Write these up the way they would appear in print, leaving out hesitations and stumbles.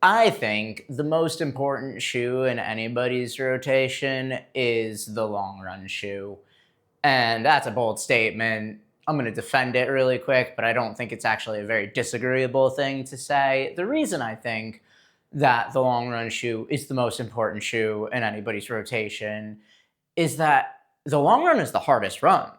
I think the most important shoe in anybody's rotation is the long run shoe. And that's a bold statement. I'm going to defend it really quick, but I don't think it's actually a very disagreeable thing to say. The reason I think that the long run shoe is the most important shoe in anybody's rotation is that the long run is the hardest run.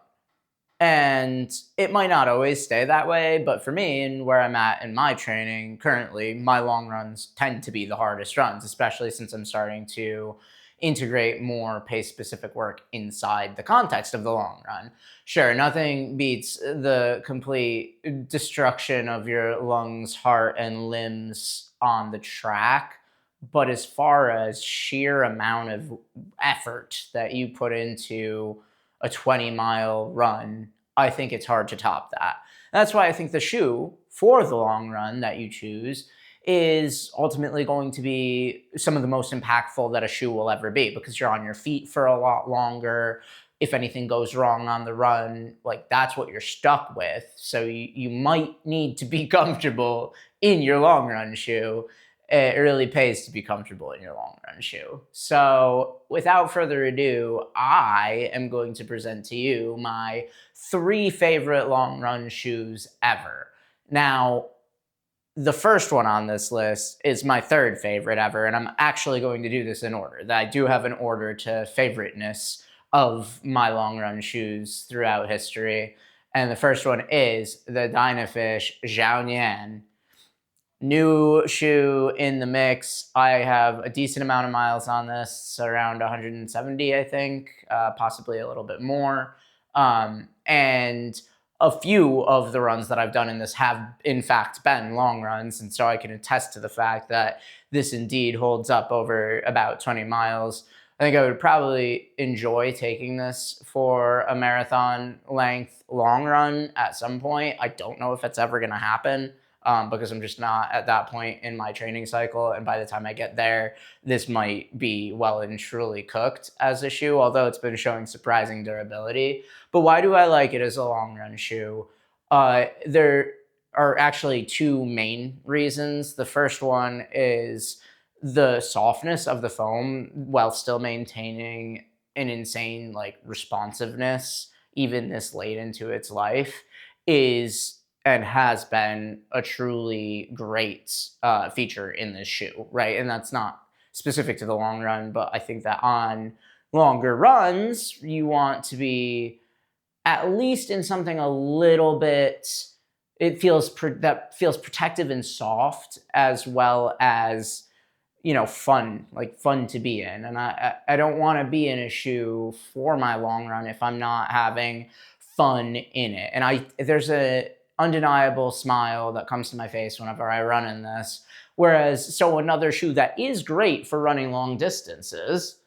And it might not always stay that way, but for me and where I'm at in my training currently, my long runs tend to be the hardest runs, especially since I'm starting to integrate more pace specific work inside the context of the long run. Sure, nothing beats the complete destruction of your lungs, heart, and limbs on the track. But as far as sheer amount of effort that you put into a 20-mile run, I think it's hard to top that. That's why I think the shoe for the long run that you choose is ultimately going to be some of the most impactful that a shoe will ever be, because you're on your feet for a lot longer. If anything goes wrong on the run, like, that's what you're stuck with. So you might need to be comfortable in your long run shoe. It really pays to be comfortable in your long run shoe. So without further ado, I am going to present to you my 3 favorite long run shoes ever. Now, the first one on this list is my 3rd favorite ever, and I'm actually going to do this in order. That I do have an order to favoriteness of my long run shoes throughout history. And the first one is the Dynafish Xiaonian. New shoe in the mix. I have a decent amount of miles on this, around 170, I think, possibly a little bit more. And a few of the runs that I've done in this have, in fact, been long runs. And so I can attest to the fact that this indeed holds up over about 20 miles. I think I would probably enjoy taking this for a marathon length long run at some point. I don't know if it's ever going to happen. Because I'm just not at that point in my training cycle. And by the time I get there, this might be well and truly cooked as a shoe, although it's been showing surprising durability. But why do I like it as a long run shoe? There are actually 2 main reasons. The first one is the softness of the foam while still maintaining an insane responsiveness, even this late into its life, is and has been a truly great feature in this shoe, right? And that's not specific to the long run, but I think that on longer runs, you want to be at least in something a little bit, that feels protective and soft, as well as, fun to be in. And I don't want to be in a shoe for my long run if I'm not having fun in it. And there's a undeniable smile that comes to my face whenever I run in this. So another shoe that is great for running long distances,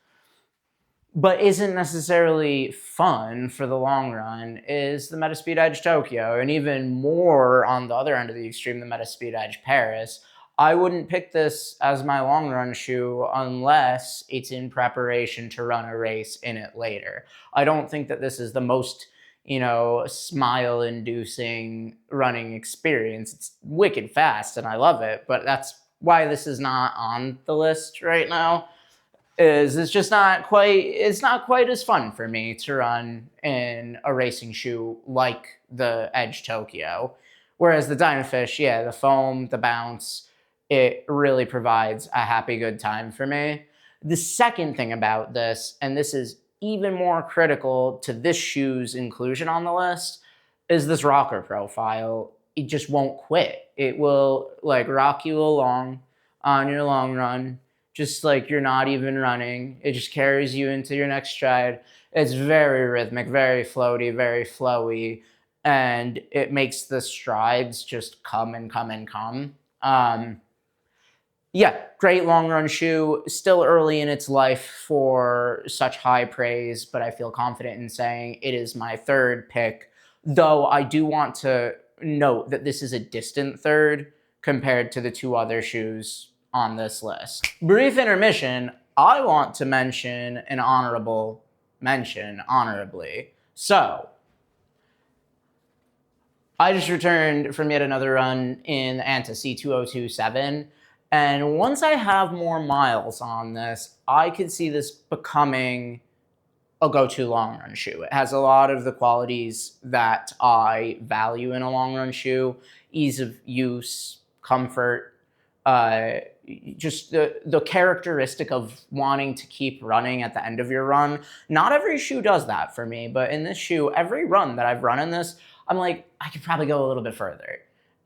but isn't necessarily fun for the long run, is the Metaspeed Edge Tokyo, and even more on the other end of the extreme, the Metaspeed Edge Paris. I wouldn't pick this as my long run shoe unless it's in preparation to run a race in it later. I don't think that this is the most smile-inducing running experience. It's wicked fast, and I love it, but that's why this is not on the list right now. It's not quite as fun for me to run in a racing shoe like the Edge Tokyo. Whereas the Dynafish, yeah, the foam, the bounce, it really provides a happy good time for me. The second thing about this, and this is even more critical to this shoe's inclusion on the list, is this rocker profile. It just won't quit. It will rock you along on your long run, just like you're not even running. It just carries you into your next stride. It's very rhythmic, very floaty, very flowy, and it makes the strides just come and come and come. Yeah, great long run shoe, still early in its life for such high praise, but I feel confident in saying it is my 3rd pick, though I do want to note that this is a distant 3rd compared to the 2 other shoes on this list. Brief intermission, I want to mention an honorable mention honorably. So, I just returned from yet another run in the Anta C2027, And once I have more miles on this, I could see this becoming a go-to long run shoe. It has a lot of the qualities that I value in a long run shoe: ease of use, comfort, uh, just the characteristic of wanting to keep running at the end of your run. Not every shoe does that for me, but in this shoe, every run that I've run in this, I'm like, I could probably go a little bit further.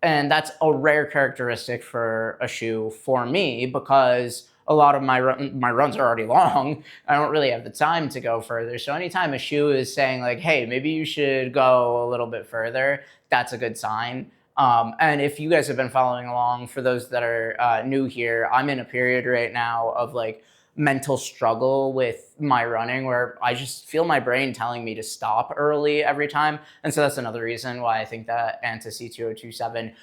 And that's a rare characteristic for a shoe for me, because a lot of my runs are already long. I don't really have the time to go further. So anytime a shoe is saying like, hey, maybe you should go a little bit further, that's a good sign. And if you guys have been following along, for those that are new here, I'm in a period right now of like mental struggle with my running, where I just feel my brain telling me to stop early every time. And so that's another reason why I think that Anta C2027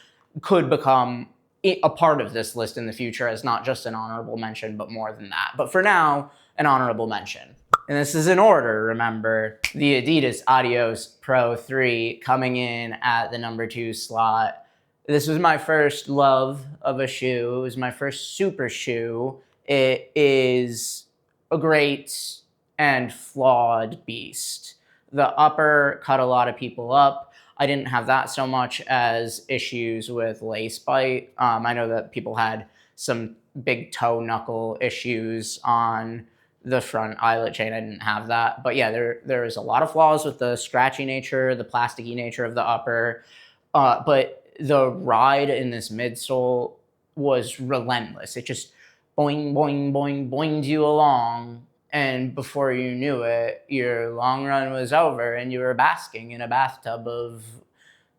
could become a part of this list in the future, as not just an honorable mention, but more than that. But for now, an honorable mention. And this is in order, remember. The Adidas Adios Pro 3 coming in at the number 2 slot. This was my first love of a shoe. It was my first super shoe. It is a great and flawed beast. The upper cut a lot of people up. I didn't have that so much as issues with lace bite. I know that people had some big toe knuckle issues on the front eyelet chain. I didn't have that. But yeah, there is a lot of flaws with the scratchy nature, the plasticky nature of the upper. But the ride in this midsole was relentless. It just boing, boing, boing, boinged you along. And before you knew it, your long run was over and you were basking in a bathtub of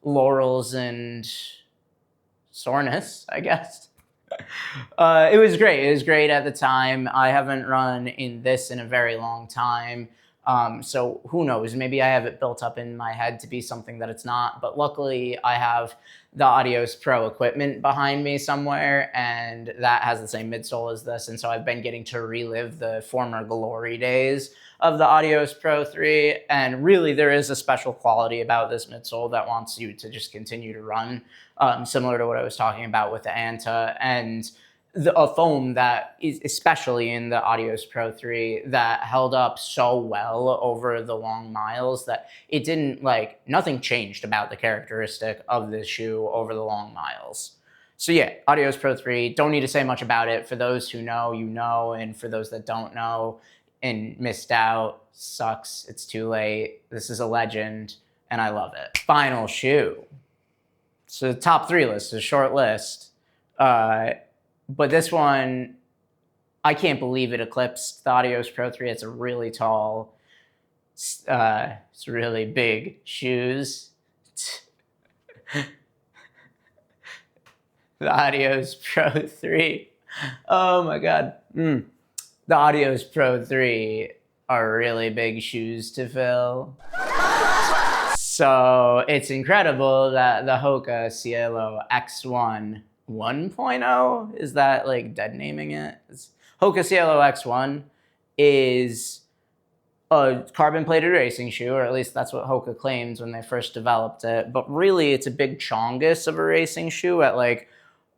laurels and soreness, I guess. It was great. It was great at the time. I haven't run in this in a very long time. So who knows? Maybe I have it built up in my head to be something that it's not. But luckily, I have the Adios Pro equipment behind me somewhere, and that has the same midsole as this. And so I've been getting to relive the former glory days of the Adios Pro 3. And really, there is a special quality about this midsole that wants you to just continue to run, similar to what I was talking about with the Anta. And a foam that is, especially in the Adios Pro 3, that held up so well over the long miles that it didn't, like, nothing changed about the characteristic of this shoe over the long miles. So yeah, Adios Pro 3, don't need to say much about it. For those who know, you know, and for those that don't know and missed out, sucks, it's too late. This is a legend, and I love it. Final shoe. So the top 3 list is a short list. But this one, I can't believe it eclipsed the Adios Pro 3. It's a really tall, it's really big shoes. The Adios Pro 3. Oh my God. The Adios Pro 3 are really big shoes to fill. So it's incredible that the Hoka Cielo X1 1.0, is that like dead naming it? Hoka Cielo X1 is a carbon plated racing shoe, or at least that's what Hoka claims when they first developed it. But really, it's a big chongus of a racing shoe at like,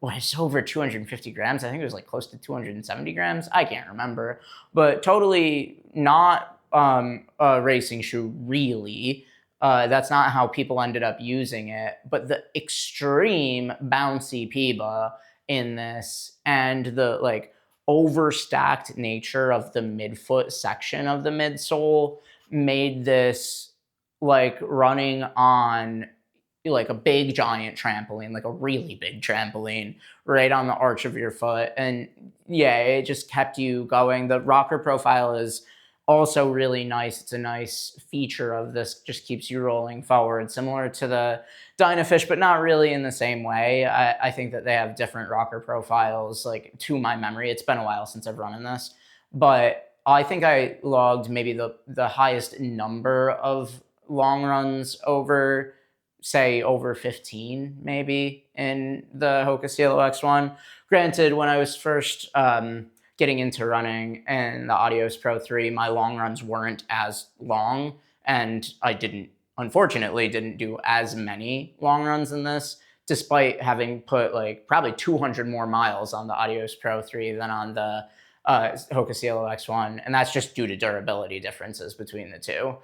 well, it's over 250 grams. I think it was like close to 270 grams. I can't remember, but totally not a racing shoe, really. That's not how people ended up using it. But the extreme bouncy PIBA in this, and the like overstacked nature of the midfoot section of the midsole, made this like running on like a big giant trampoline, like a really big trampoline right on the arch of your foot. And yeah, it just kept you going. The rocker profile is also really nice. It's a nice feature of this, just keeps you rolling forward, similar to the Dynafish, but not really in the same way. I think that they have different rocker profiles, like, to my memory. It's been a while since I've run in this, but I think I logged maybe the highest number of long runs over, say, over 15 maybe in the Hoka Cielo X1. Granted, when I was first getting into running and the Adios Pro 3, my long runs weren't as long, and I unfortunately didn't do as many long runs in this despite having put like probably 200 more miles on the Adios Pro 3 than on the Hoka Cielo X1, and that's just due to durability differences between the two.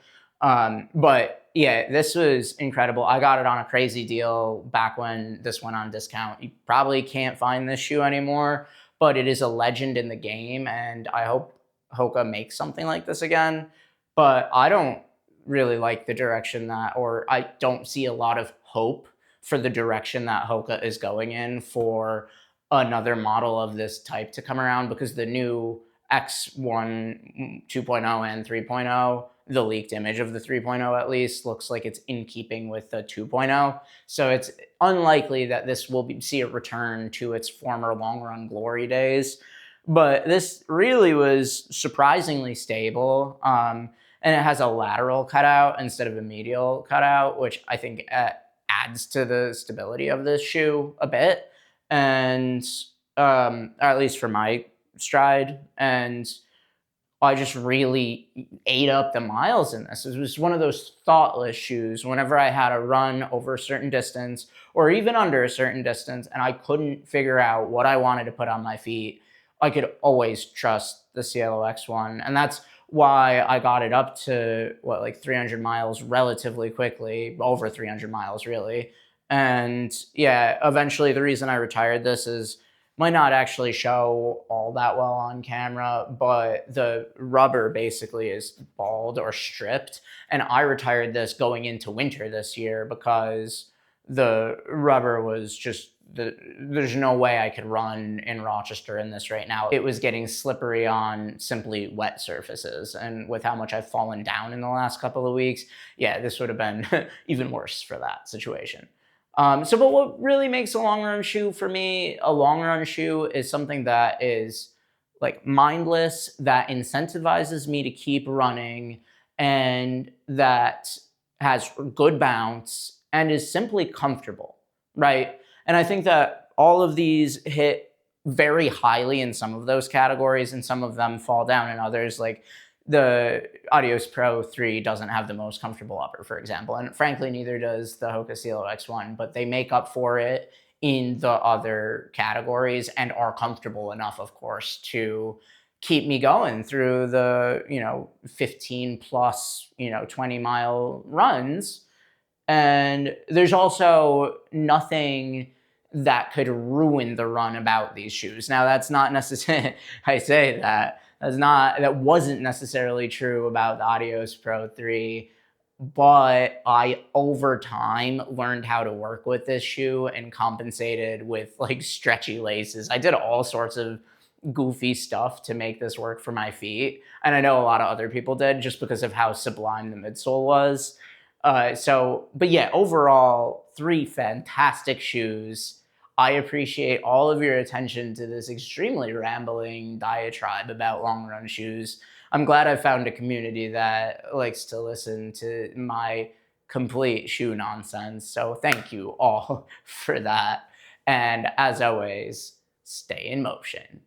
But yeah, this was incredible. I got it on a crazy deal back when this went on discount. You probably can't find this shoe anymore, but it is a legend in the game, and I hope Hoka makes something like this again. But I don't really like the direction that, or I don't see a lot of hope for the direction that Hoka is going in for another model of this type to come around, because the new X1 2.0 and 3.0, the leaked image of the 3.0 at least, looks like it's in keeping with the 2.0. So it's unlikely that this will see a return to its former long run glory days. But this really was surprisingly stable. And it has a lateral cutout instead of a medial cutout, which I think adds to the stability of this shoe a bit. And or at least for my stride. And I just really ate up the miles in this. It was one of those thoughtless shoes. Whenever I had a run over a certain distance or even under a certain distance and I couldn't figure out what I wanted to put on my feet, I could always trust the Cielo X1. And that's why I got it up to what, like 300 miles relatively quickly, over 300 miles really. And yeah, eventually the reason I retired this is might not actually show all that well on camera, but the rubber basically is bald or stripped. And I retired this going into winter this year because the rubber was just, there's no way I could run in Rochester in this right now. It was getting slippery on simply wet surfaces. And with how much I've fallen down in the last couple of weeks, yeah, this would have been even worse for that situation. But what really makes a long run shoe for me, a long run shoe is something that is like mindless, that incentivizes me to keep running, and that has good bounce and is simply comfortable, right? And I think that all of these hit very highly in some of those categories, and some of them fall down in others. Like the Adios Pro 3 doesn't have the most comfortable upper, for example. And frankly, neither does the Hoka Cielo X1, but they make up for it in the other categories and are comfortable enough, of course, to keep me going through the, 15 plus, 20-mile runs. And there's also nothing that could ruin the run about these shoes. Now, that's not necessarily, I say that, that wasn't necessarily true about the Adios Pro 3, but I, over time, learned how to work with this shoe and compensated with like stretchy laces. I did all sorts of goofy stuff to make this work for my feet. And I know a lot of other people did, just because of how sublime the midsole was. But yeah, overall, three fantastic shoes. I appreciate all of your attention to this extremely rambling diatribe about long run shoes. I'm glad I found a community that likes to listen to my complete shoe nonsense. So thank you all for that. And as always, stay in motion.